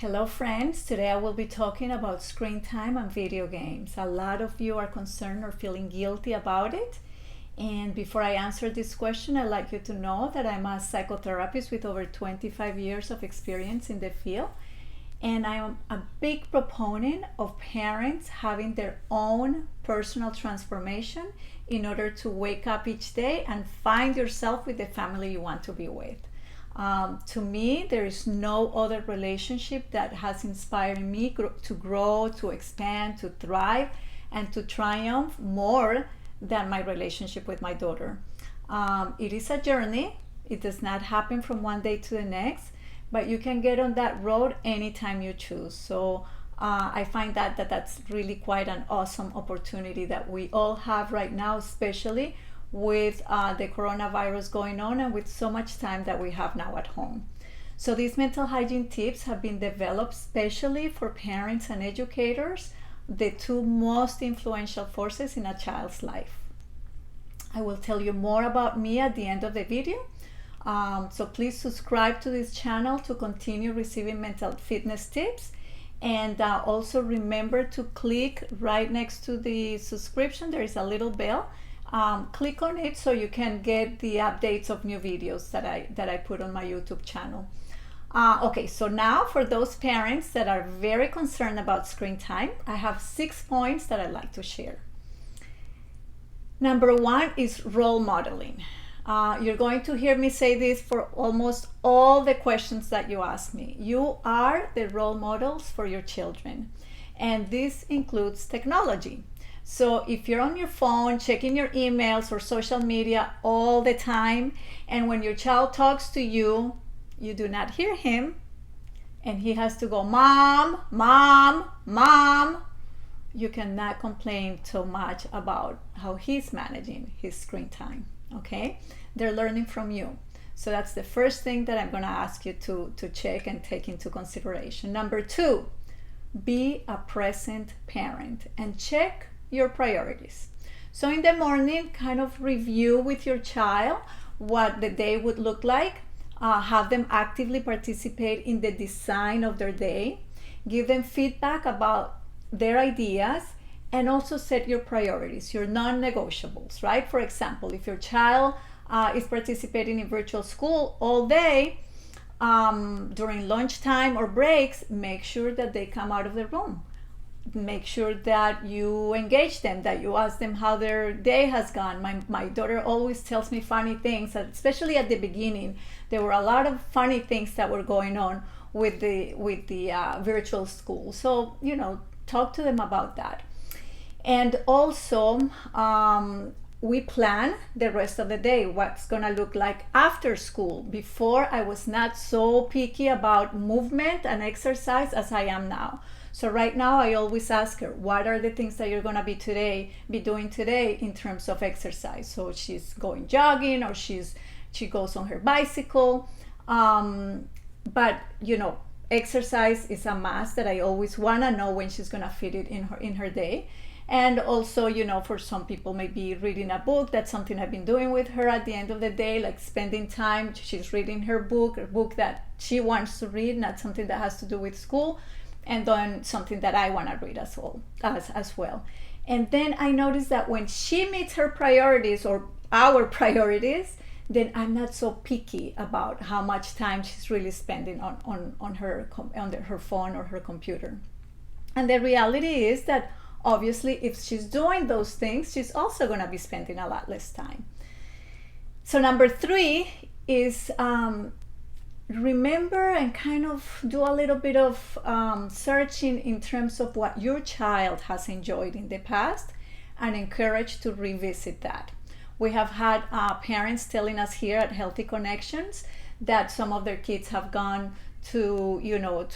Hello friends, today I will be talking about screen time and video games. A lot of you are concerned or feeling guilty about it. And before I answer this question, I'd like you to know that I'm a psychotherapist with over 25 years of experience in the field. And I am a big proponent of parents having their own personal transformation in order to wake up each day and find yourself with the family you want to be with. To me, there is no other relationship that has inspired me to grow, to expand, to thrive, and to triumph more than my relationship with my daughter. It is a journey. It does not happen from one day to the next, but you can get on that road anytime you choose. So I find that's really quite an awesome opportunity that we all have right now, especially with the coronavirus going on and with so much time that we have now at home. So these mental hygiene tips have been developed specially for parents and educators, the two most influential forces in a child's life. I will tell you more about me at the end of the video. So please subscribe to this channel to continue receiving mental fitness tips. And also remember to click right next to the subscription. There is a little bell. Click on it so you can get the updates of new videos that I put on my YouTube channel. Okay, so now for those parents that are very concerned about screen time, I have 6 points that I'd like to share. Number 1 is role modeling. You're going to hear me say this for almost all the questions that you ask me. You are the role models for your children, and this includes technology. So if you're on your phone checking your emails or social media all the time, and when your child talks to you, you do not hear him, and he has to go, "Mom, mom, mom," you cannot complain too much about how he's managing his screen time, okay? They're learning from you. So that's the first thing that I'm going to ask you to check and take into consideration. Number 2, be a present parent and check your priorities. So in the morning, kind of review with your child what the day would look like. Have them actively participate in the design of their day. Give them feedback about their ideas, and also set your priorities, your non-negotiables, right? For example, if your child is participating in virtual school all day, during lunchtime or breaks, make sure that they come out of the room. Make sure that you engage them, that you ask them how their day has gone. My daughter always tells me funny things, especially at the beginning. There were a lot of funny things that were going on with the virtual school. So, talk to them about that. And also, we plan the rest of the day, what's gonna look like after school. Before, I was not so picky about movement and exercise as I am now. So right now, I always ask her, what are the things that you're gonna be doing today in terms of exercise? So she's going jogging, or she goes on her bicycle. But exercise is a must that I always wanna know when she's gonna fit it in her day. And also, for some people, maybe reading a book. That's something I've been doing with her at the end of the day, like spending time. She's reading her book, a book that she wants to read, not something that has to do with school, and then something that I want to read as well. And then I notice that when she meets her priorities or our priorities, then I'm not so picky about how much time she's really spending on her phone or her computer. And the reality is that obviously, if she's doing those things, she's also going to be spending a lot less time. So number 3 is remember and kind of do a little bit of searching in terms of what your child has enjoyed in the past, and encourage to revisit that. We have had parents telling us here at Healthy Connections that some of their kids have gone to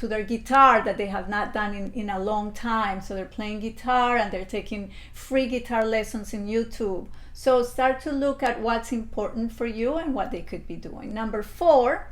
their guitar that they have not done in a long time. So they're playing guitar and they're taking free guitar lessons in YouTube. So start to look at what's important for you and what they could be doing. Number 4,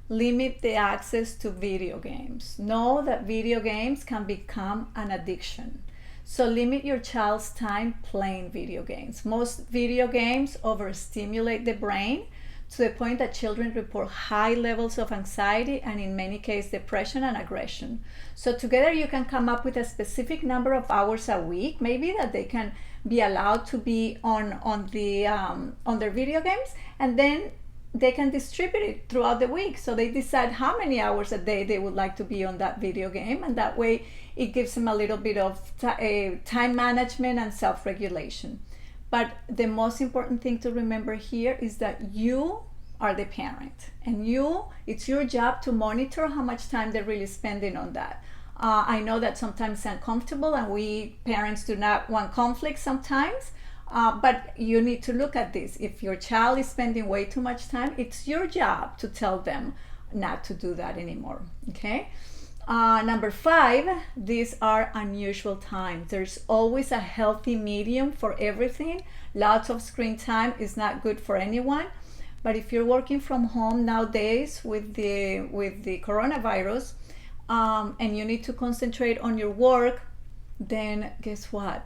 limit the access to video games. Know that video games can become an addiction. So limit your child's time playing video games. Most video games overstimulate the brain to the point that children report high levels of anxiety and in many cases depression and aggression. So together you can come up with a specific number of hours a week, maybe, that they can be allowed to be on their video games, and then they can distribute it throughout the week. So they decide how many hours a day they would like to be on that video game, and that way it gives them a little bit of time management and self-regulation. But the most important thing to remember here is that you are the parent, and it's your job to monitor how much time they're really spending on that. I know that sometimes it's uncomfortable, and we parents do not want conflict sometimes, but you need to look at this. If your child is spending way too much time, it's your job to tell them not to do that anymore, okay? Number 5, these are unusual times. There's always a healthy medium for everything. Lots of screen time is not good for anyone. But if you're working from home nowadays with the coronavirus, and you need to concentrate on your work, then guess what?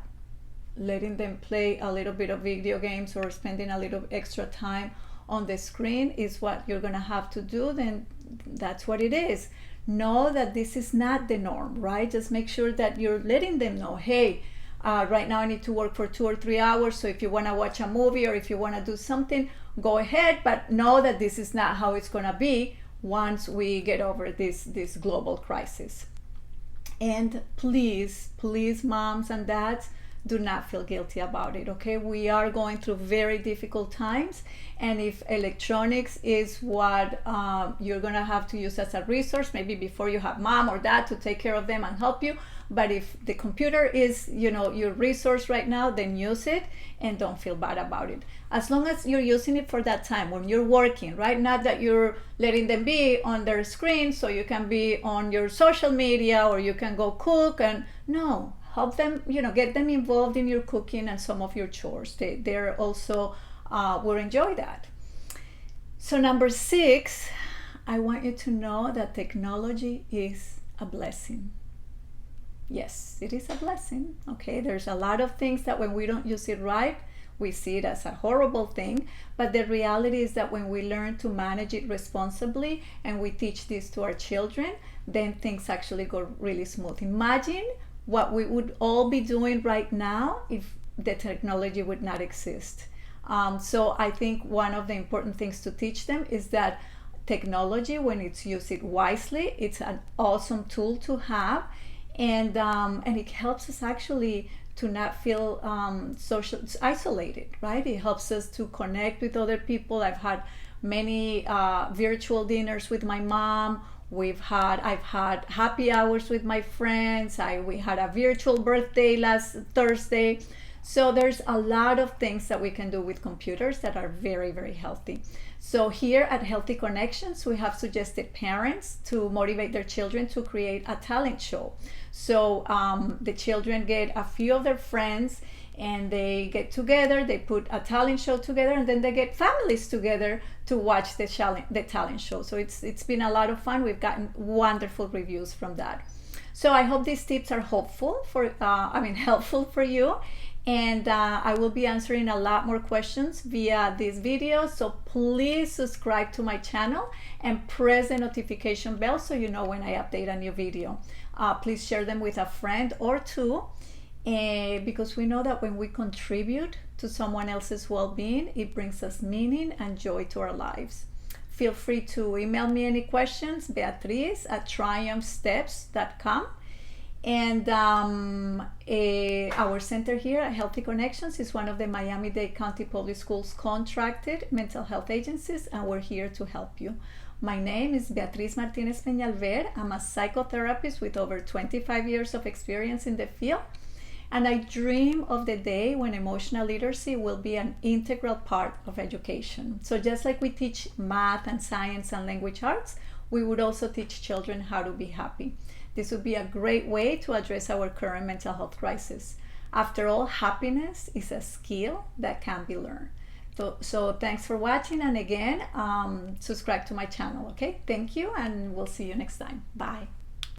Letting them play a little bit of video games or spending a little extra time on the screen is what you're gonna have to do. Then that's what it is. Know that this is not the norm, right? Just make sure that you're letting them know, hey, right now I need to work for 2 or 3 hours, so if you want to watch a movie or if you want to do something, go ahead, but know that this is not how it's going to be once we get over this global crisis. And please, moms and dads, do not feel guilty about it, okay? We are going through very difficult times, and if electronics is what you're gonna have to use as a resource, maybe before you have mom or dad to take care of them and help you, but if the computer is, your resource right now, then use it and don't feel bad about it. As long as you're using it for that time when you're working, right? Not that you're letting them be on their screen so you can be on your social media or you can go cook, and no. Help them, get them involved in your cooking and some of your chores. They're also will enjoy that. So number 6, I want you to know that technology is a blessing. Yes, it is a blessing. Okay, there's a lot of things that when we don't use it right, we see it as a horrible thing. But the reality is that when we learn to manage it responsibly and we teach this to our children, then things actually go really smooth. Imagine what we would all be doing right now if the technology would not exist. So I think one of the important things to teach them is that technology, when it's used wisely, it's an awesome tool to have, and it helps us actually to not feel isolated, right? It helps us to connect with other people. I've had many virtual dinners with my mom. I've had happy hours with my friends. We had a virtual birthday last Thursday. So there's a lot of things that we can do with computers that are very, very healthy. So here at Healthy Connections, we have suggested parents to motivate their children to create a talent show. So the children get a few of their friends and they get together, they put a talent show together, and then they get families together to watch the talent show. So it's been a lot of fun. We've gotten wonderful reviews from that. So I hope these tips are helpful for you. And I will be answering a lot more questions via this video. So please subscribe to my channel and press the notification bell so you know when I update a new video. Please share them with a friend or two. Because we know that when we contribute to someone else's well-being, it brings us meaning and joy to our lives. Feel free to email me any questions, Beatriz@triumphsteps.com. And our center here at Healthy Connections is one of the Miami-Dade County Public Schools contracted mental health agencies, and we're here to help you. My name is Beatriz Martinez-Penalver. I'm a psychotherapist with over 25 years of experience in the field. And I dream of the day when emotional literacy will be an integral part of education. So just like we teach math and science and language arts, we would also teach children how to be happy. This would be a great way to address our current mental health crisis. After all, happiness is a skill that can be learned. So thanks for watching, and again, subscribe to my channel, okay? Thank you, and we'll see you next time. Bye.